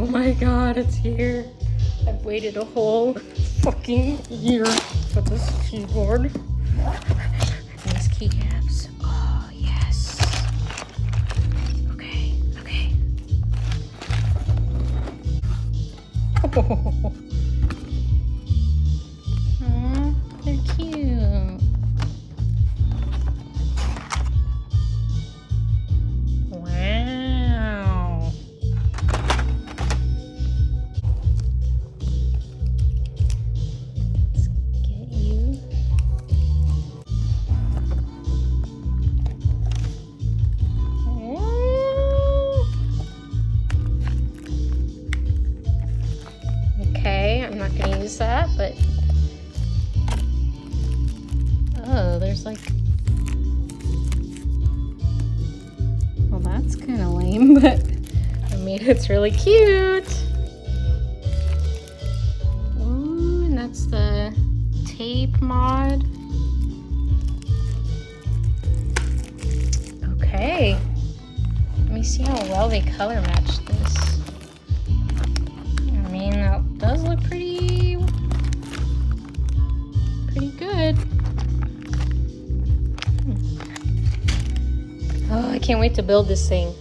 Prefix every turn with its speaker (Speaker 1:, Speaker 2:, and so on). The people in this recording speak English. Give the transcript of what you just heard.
Speaker 1: Oh my god, it's here. I've waited a whole fucking year for this keyboard. These keycaps. Oh, yes. Okay, okay. Oh. Aw, they're cute. Wow. Let's get you. Okay, I'm not gonna use that, but oh, there's like, well, that's kind of lame, but I mean, it's really cute. Ooh, and that's the tape mod. Okay, let me see how well they color match this. I mean, that does look pretty good. Oh, I can't wait to build this thing.